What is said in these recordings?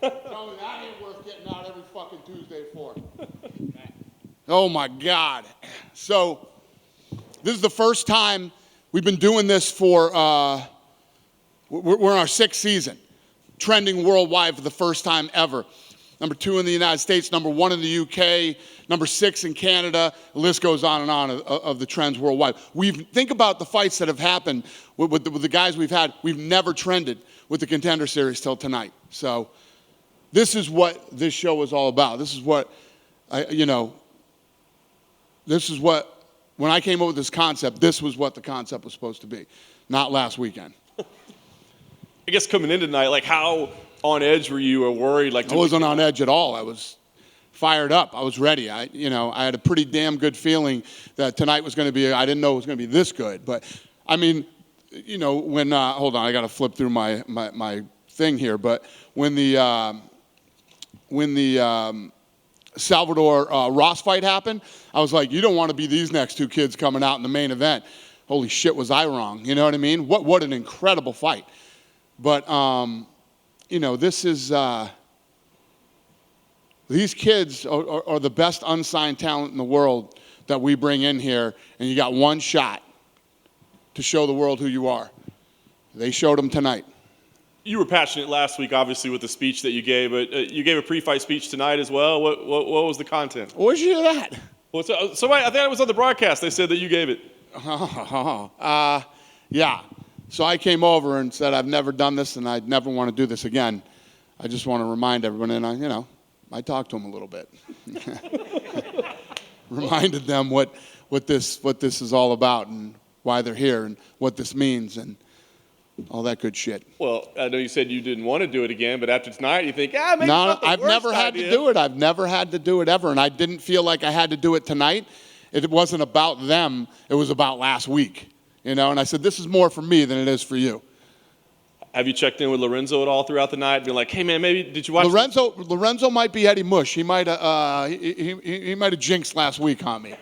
Tell me that ain't worth getting out every fucking Tuesday for. Oh, my God. So this is the first time we've been doing this for, we're in our 6th season, trending worldwide for the first time ever. Number 2 in the United States, number 1 in the UK, number 6 in Canada. The list goes on and on of the trends worldwide. Think about the fights that have happened with the guys we've had. We've never trended with the Contender Series till tonight. So this is what this show is all about. This is what, when I came up with this concept, this was what the concept was supposed to be, not last weekend. I guess coming in tonight, like how on edge were you or worried? Like I wasn't on edge at all. I was fired up. I was ready. I had a pretty damn good feeling that tonight was going to be, I didn't know it was going to be this good. But, I mean, when, hold on, I got to flip through my thing here. But when the Salvador Ross fight happened, I was like, you don't want to be these next 2 kids coming out in the main event. Holy shit, was I wrong? You know what I mean? What an incredible fight. But, this is, these kids are the best unsigned talent in the world that we bring in here, and you got one shot to show the world who you are. They showed them tonight. You were passionate last week, obviously, with the speech that you gave, but you gave a pre-fight speech tonight as well. What was the content? Where'd you hear that? Well, somebody, I think it was on the broadcast. They said that you gave it. Yeah. So I came over and said, I've never done this, and I'd never want to do this again. I just want to remind everyone, and I talked to them a little bit. Reminded them what this is all about and why they're here and what this means and all that good shit. Well, I know you said you didn't want to do it again, but after tonight you think, maybe no, I've never had to do it. I've never had to do it ever, and I didn't feel like I had to do it tonight. It wasn't about them. It was about last week, and I said, this is more for me than it is for you. Have you checked in with Lorenzo at all throughout the night? Been like, hey man, maybe did you watch? Lorenzo might be Eddie Mush. He might he might have jinxed last week on me.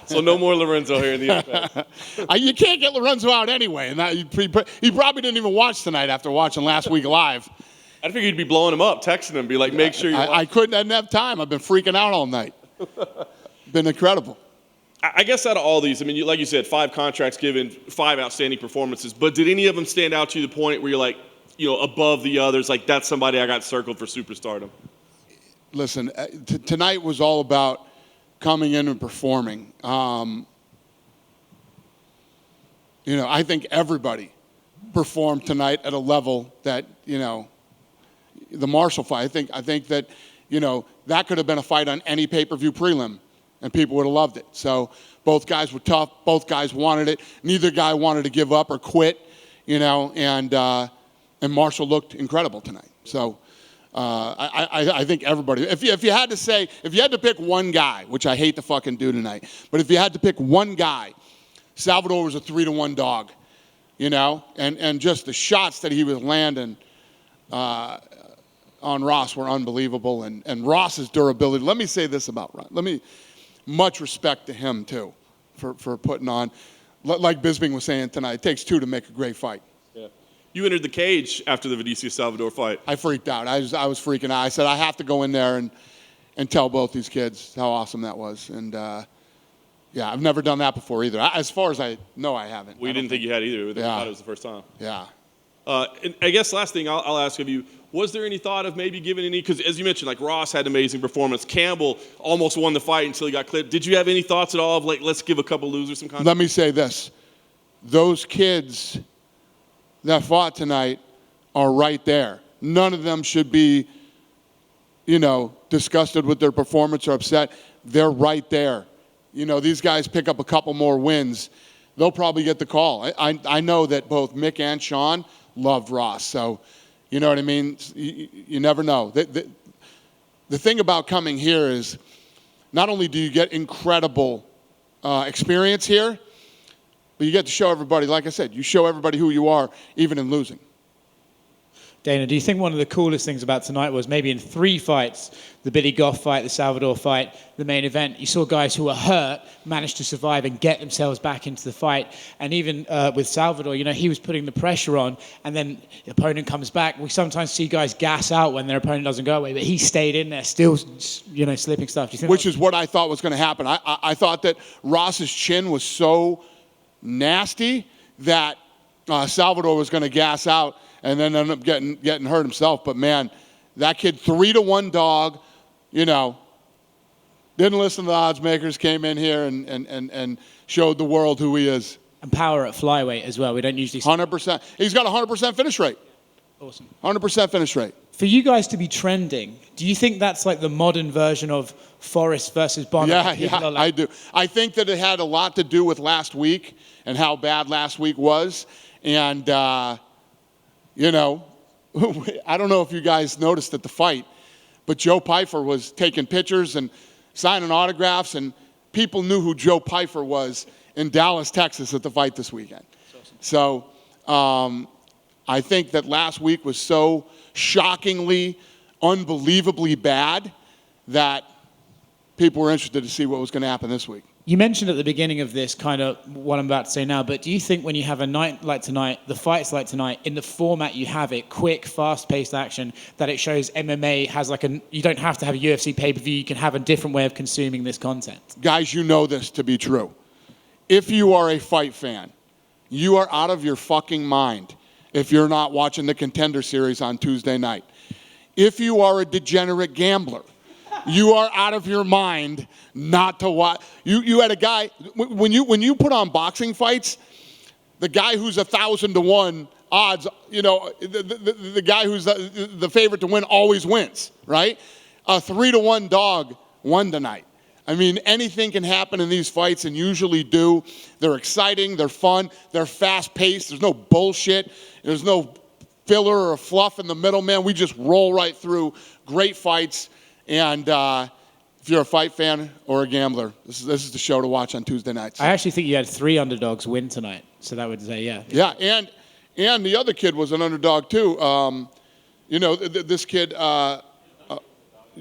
So no more Lorenzo here in the NFL. You can't get Lorenzo out anyway, and he probably didn't even watch tonight after watching last week live. I figured you'd be blowing him up, texting him, be like, make sure you. I didn't have time. I've been freaking out all night. Been incredible. I guess out of all these, I mean, like you said, 5 contracts given, 5 outstanding performances. But did any of them stand out to you to the point where you're like, above the others? Like that's somebody I got circled for superstardom. Listen, tonight was all about coming in and performing. I think everybody performed tonight at a level that the Marshall fight. I think that that could have been a fight on any pay-per-view prelim. And people would have loved it. So both guys were tough. Both guys wanted it. Neither guy wanted to give up or quit, and Marshall looked incredible tonight. So I think everybody, if you had to pick one guy, which I hate to fucking do tonight, but if you had to pick one guy, Salvador was a 3-1 dog, and just the shots that he was landing on Ross were unbelievable, and Ross's durability. Let me say this about Ross. Much respect to him, too, for putting on. Like Bisping was saying tonight, it takes 2 to make a great fight. Yeah. You entered the cage after the Vinicius-Salvador fight. I freaked out. I was freaking out. I said, I have to go in there and tell both these kids how awesome that was. And, I've never done that before either. As far as I know, I haven't. We didn't think you had either. We thought it was the first time. Yeah. And I guess last thing I'll ask of you, was there any thought of maybe giving any, because as you mentioned, like Ross had an amazing performance. Campbell almost won the fight until he got clipped. Did you have any thoughts at all of like, let's give a couple losers some content? Let me say this. Those kids that fought tonight are right there. None of them should be, disgusted with their performance or upset. They're right there. These guys pick up a couple more wins. They'll probably get the call. I know that both Mick and Sean loved Ross. So, you know what I mean? You never know. The thing about coming here is not only do you get incredible experience here, but you get to show everybody, like I said, you show everybody who you are, even in losing. Dana, do you think one of the coolest things about tonight was maybe in 3 fights, the Billy Goff fight, the Salvador fight, the main event, you saw guys who were hurt manage to survive and get themselves back into the fight. And even with Salvador, he was putting the pressure on, and then the opponent comes back. We sometimes see guys gas out when their opponent doesn't go away, but he stayed in there, still, slipping stuff. Do you think Which is what I thought was going to happen. I thought that Ross's chin was so nasty that Salvador was going to gas out and then end up getting hurt himself. But, man, that kid, 3-1 dog, didn't listen to the odds makers, came in here and showed the world who he is. And power at flyweight as well. We don't usually see 100%. He's got a 100% finish rate. Awesome. 100% finish rate. For you guys to be trending, do you think that's like the modern version of Forrest versus Bonner? Yeah, I do. I think that it had a lot to do with last week and how bad last week was. And, I don't know if you guys noticed at the fight, but Joe Pyfer was taking pictures and signing autographs, and people knew who Joe Pyfer was in Dallas, Texas at the fight this weekend. So I think that last week was so shockingly, unbelievably bad that people were interested to see what was going to happen this week. You mentioned at the beginning of this kind of what I'm about to say now, but do you think when you have a night like tonight, the fights like tonight, in the format you have it, quick, fast-paced action, that it shows MMA has you don't have to have a UFC pay-per-view, you can have a different way of consuming this content? Guys, you know this to be true. If you are a fight fan, you are out of your fucking mind if you're not watching the Contender Series on Tuesday night. If you are a degenerate gambler, you are out of your mind not to watch. You had a guy, when you put on boxing fights, the guy who's 1,000-to-1 odds, the guy who's the favorite to win always wins, right? A 3-to-1 dog won tonight. I mean, anything can happen in these fights, and usually do. They're exciting, they're fun, they're fast-paced, there's no bullshit, there's no filler or fluff in the middle, man. We just roll right through great fights. And if you're a fight fan or a gambler, this is the show to watch on Tuesday nights. I actually think you had 3 underdogs win tonight, so that would say, yeah. Yeah, and the other kid was an underdog too. This kid,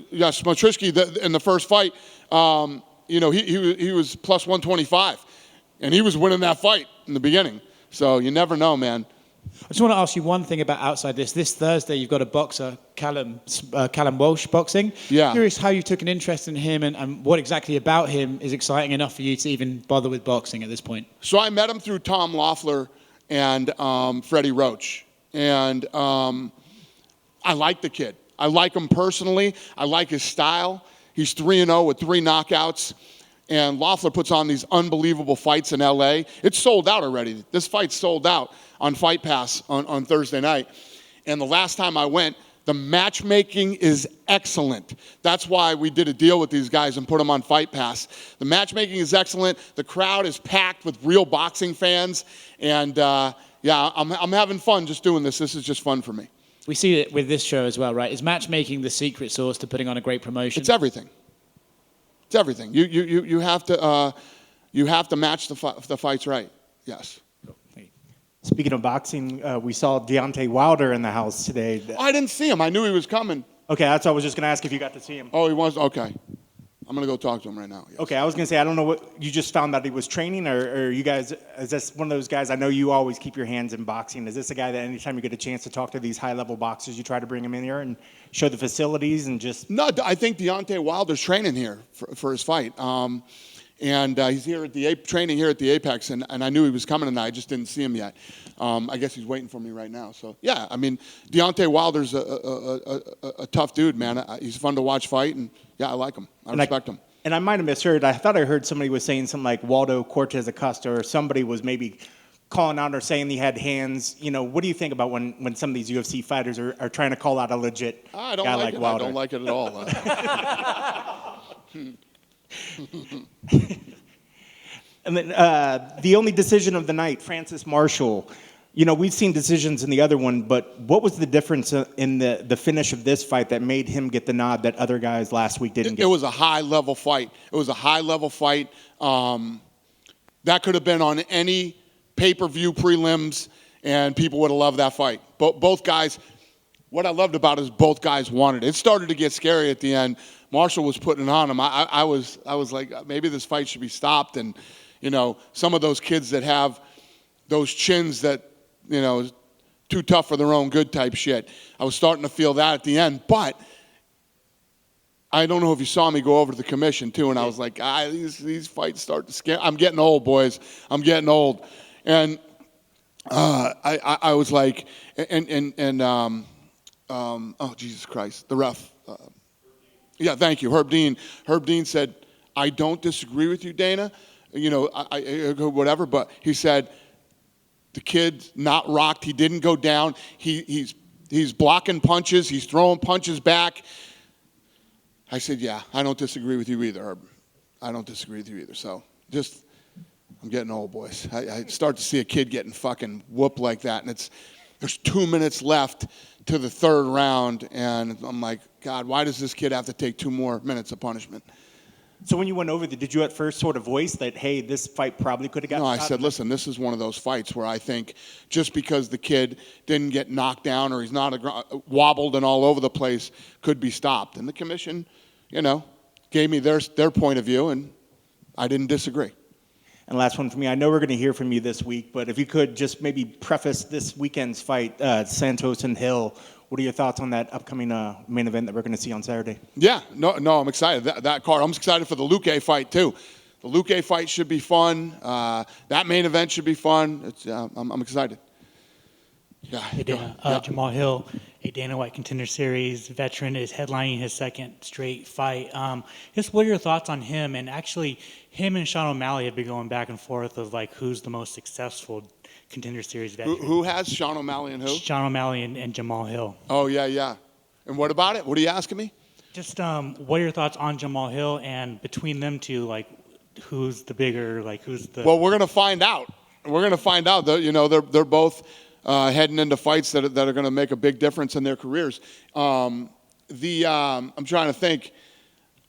Smotrishky, in the first fight, he was plus 125, and he was winning that fight in the beginning. So you never know, man. I just want to ask you one thing about outside this. This Thursday, you've got a boxer, Callum Walsh, boxing. Yeah. Curious how you took an interest in him and what exactly about him is exciting enough for you to even bother with boxing at this point. So I met him through Tom Loeffler and Freddie Roach. And I like the kid. I like him personally. I like his style. He's 3-0 with 3 knockouts. And Loeffler puts on these unbelievable fights in L.A. It's sold out already. This fight's sold out on Fight Pass on Thursday night. And the last time I went, the matchmaking is excellent. That's why we did a deal with these guys and put them on Fight Pass. The matchmaking is excellent. The crowd is packed with real boxing fans. And, I'm having fun just doing this. This is just fun for me. We see it with this show as well, right? Is matchmaking the secret sauce to putting on a great promotion? It's everything. It's everything. You have to match the fights right. Yes. Speaking of boxing, we saw Deontay Wilder in the house today. I didn't see him. I knew he was coming. Okay, that's what I was just going to ask if you got to see him. Oh, he was? Okay. I'm going to go talk to him right now. Yes. Okay, I was going to say, I don't know what, you just found out he was training, or you guys, is this one of those guys, I know you always keep your hands in boxing. Is this a guy that anytime you get a chance to talk to these high-level boxers, you try to bring him in here and show the facilities and just... No, I think Deontay Wilder's training here for his fight. And he's here at the training here at the Apex, and I knew he was coming tonight. I just didn't see him yet. I guess he's waiting for me right now. So, yeah, I mean, Deontay Wilder's a tough dude, man. He's fun to watch fight, and, yeah, I like him. I respect him. And I might have misheard. I thought I heard somebody was saying something like Waldo Cortez Acosta, or somebody was maybe calling out or saying he had hands. What do you think about when some of these UFC fighters are trying to call out a legit guy like Wilder? I don't like it at all. And then the only decision of the night, Francis Marshall. We've seen decisions in the other one, but what was the difference in the finish of this fight that made him get the nod that other guys last week didn't get? It was a high-level fight. That could have been on any pay-per-view prelims, and people would have loved that fight. Both guys, what I loved about it is both guys wanted it. It started to get scary at the end. Marshall was putting it on him. I was like, maybe this fight should be stopped. And, you know, some of those kids that have those chins that, you know, too tough for their own good type shit. I was starting to feel that at the end. But I don't know if you saw me go over to the commission, too, and I was like, these fights start to scare. I'm getting old, boys. I'm getting old. And I was like, oh, Jesus Christ, the ref. Yeah, thank you, Herb Dean. Herb Dean said, I don't disagree with you, Dana, you know, whatever, but he said, the kid's not rocked. He didn't go down. He's blocking punches. He's throwing punches back. I said, yeah, I don't disagree with you either, Herb. I don't disagree with you either. So just, I'm getting old, boys. I start to see a kid getting fucking whooped like that, and there's 2 minutes left to the third round, and I'm like, God, why does this kid have to take 2 more minutes of punishment? So when you went over there, did you at first sort of voice that, hey, this fight probably could have gotten No, I stopped? said, listen, this is one of those fights where I think just because the kid didn't get knocked down or he's not wobbled and all over the place could be stopped. And the commission, you know, gave me their point of view, and I didn't disagree. And last one for me. I know we're going to hear from you this week, but if you could just maybe preface this weekend's fight, Santos and Hill. What are your thoughts on that upcoming main event that we're going to see on Saturday? Yeah, no, I'm excited. That card, I'm excited for the Luque fight too. The Luque fight should be fun. That main event should be fun. I'm excited. Yeah. Hey, Dana. Jamal Hill, a Dana White Contender Series veteran, is headlining his second straight fight. Just what are your thoughts on him? And actually, him and Sean O'Malley have been going back and forth of like who's the most successful Contender Series veteran. Who has Sean O'Malley and who? Sean O'Malley and Jamal Hill. Oh, yeah. And what about it? What are you asking me? Just what are your thoughts on Jamal Hill, and between them two, like who's the bigger, like who's the... Well, we're going to find out. We're going to find out. You know, they're both heading into fights that are going to make a big difference in their careers. I'm trying to think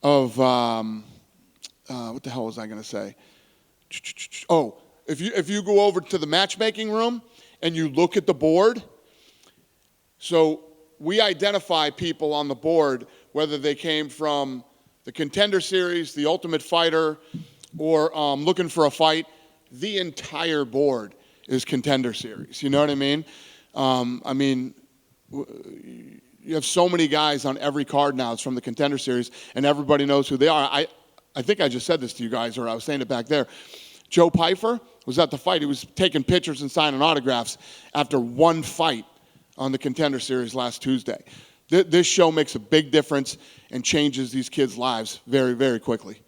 of what the hell was I going to say? Oh, if you go over to the matchmaking room and you look at the board, so we identify people on the board whether they came from the Contender Series, the Ultimate Fighter, or looking for a fight. The entire board is Contender Series. You know what I mean? You have so many guys on every card now. It's from the Contender Series, and everybody knows who they are. I think I just said this to you guys, or I was saying it back there. Joe Pyfer was at the fight. He was taking pictures and signing autographs after one fight on the Contender Series last Tuesday. This show makes a big difference and changes these kids' lives very, very quickly.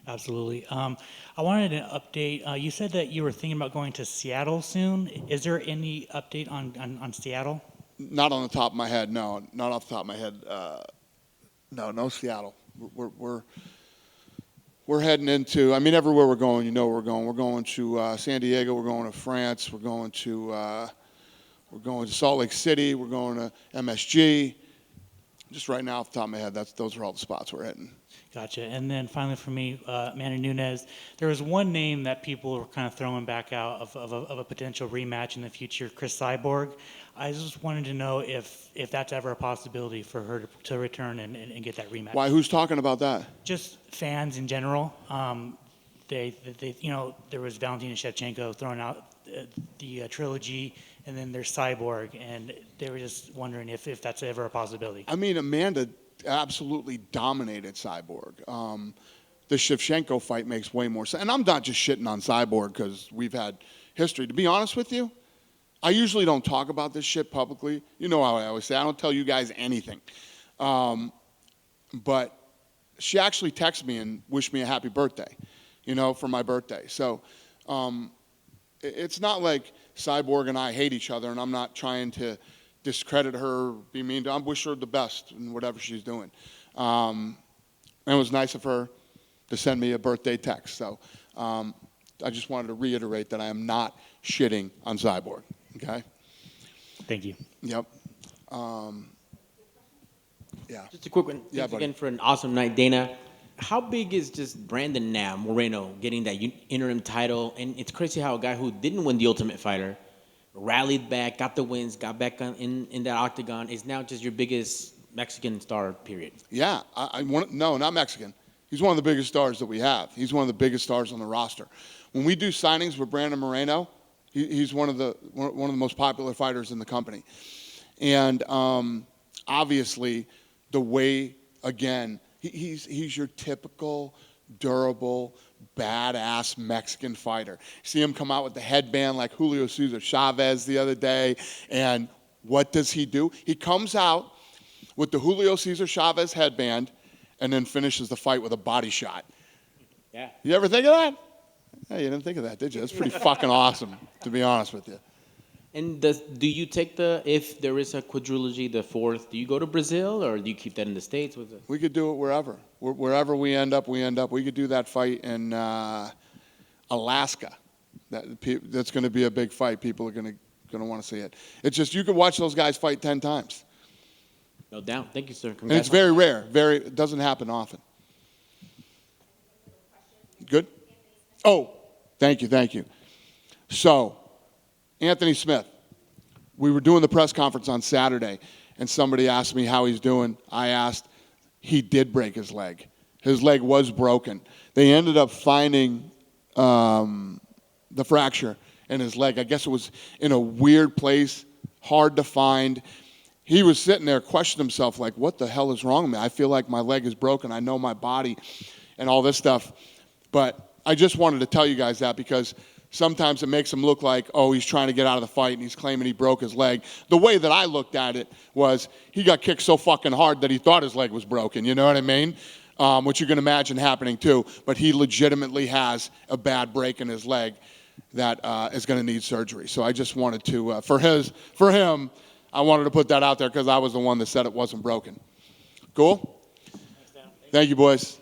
Absolutely. I wanted an update. You said that you were thinking about going to Seattle soon. Is there any update on Seattle? Not on the top of my head, no. Not off the top of my head. No Seattle. We're heading into, everywhere we're going, you know where we're going. We're going to San Diego. We're going to France. We're going to Salt Lake City. We're going to MSG. Just right now, off the top of my head, those are all the spots we're hitting. Gotcha. And then finally for me, Manny Nunes, there was one name that people were kind of throwing back out of a potential rematch in the future, Chris Cyborg. I just wanted to know if that's ever a possibility for her to return and get that rematch. Why? Who's talking about that? Just fans in general. They there was Valentina Shevchenko throwing out the trilogy, and then there's Cyborg, and they were just wondering if that's ever a possibility. Amanda absolutely dominated Cyborg. The Shevchenko fight makes way more sense. And I'm not just shitting on Cyborg because we've had history. To be honest with you, I usually don't talk about this shit publicly. You know how I always say, I don't tell you guys anything. But she actually texted me and wished me a happy birthday, for my birthday. So it's not like Cyborg and I hate each other, and I'm not trying to discredit her, be mean to her. I wish her the best in whatever she's doing. And it was nice of her to send me a birthday text. So I just wanted to reiterate that I am not shitting on Cyborg. Okay? Thank you. Yep. Yeah. Just a quick one. Yeah, Thanks buddy. again for an awesome night, Dana. How big is just Brandon Moreno getting that interim title? And it's crazy how a guy who didn't win the Ultimate Fighter rallied back, got the wins, got back in that octagon, is now just your biggest Mexican star, period. Yeah, no, not Mexican. He's one of the biggest stars that we have. He's one of the biggest stars on the roster. When we do signings with Brandon Moreno, he's one of the most popular fighters in the company. And obviously, the way, again, he's your typical, durable, badass Mexican fighter. See him come out with the headband like Julio Cesar Chavez the other day, and what does he do? He comes out with the Julio Cesar Chavez headband and then finishes the fight with a body shot. Yeah. You ever think of that? Yeah, you didn't think of that, did you? That's pretty fucking awesome, to be honest with you. And do you take if there is a quadrilogy, the fourth, do you go to Brazil or do you keep that in the States? We could do it wherever. Wherever we end up, we end up. We could do that fight in Alaska. That's going to be a big fight. People are going to want to see it. It's just you could watch those guys fight 10 times. No doubt. Thank you, sir. And it's very rare. It doesn't happen often. Good? Oh, thank you. So, Anthony Smith, we were doing the press conference on Saturday, and somebody asked me how he's doing. I asked, he did break his leg. His leg was broken. They ended up finding the fracture in his leg. I guess it was in a weird place, hard to find. He was sitting there questioning himself like, what the hell is wrong with me? I feel like my leg is broken. I know my body and all this stuff. But I just wanted to tell you guys that because sometimes it makes him look like, oh, he's trying to get out of the fight and he's claiming he broke his leg. The way that I looked at it was he got kicked so fucking hard that he thought his leg was broken. You know what I mean? Which you can imagine happening too. But he legitimately has a bad break in his leg that is going to need surgery. So I just wanted to, for him, I wanted to put that out there because I was the one that said it wasn't broken. Cool? Thank you, boys.